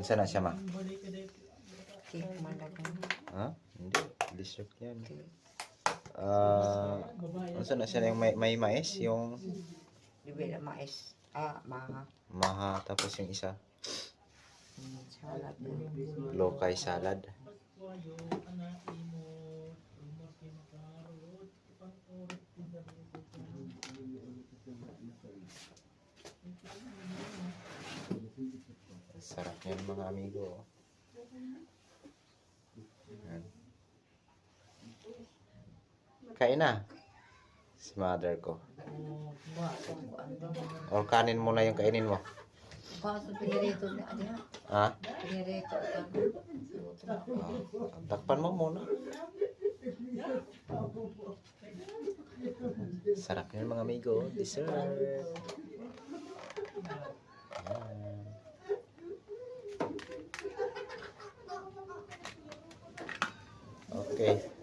Saan na siya, ma? Cake malagay. Ha? Hindi. Dessert yan. Cake. Saan na siya yung may mais? Yung Libre na mais. Maha. maha, tapos yung isa. Salad. Lokay salad. Sarap yan mga amigo. Yan. Kain na. Si mother ko. Or kanin mo na yung kainin mo. Kaso pinirito na niya. Ha? Pinirito. Takpan mo muna. Sarap yan mga amigo. Dessert. Yan. Okay.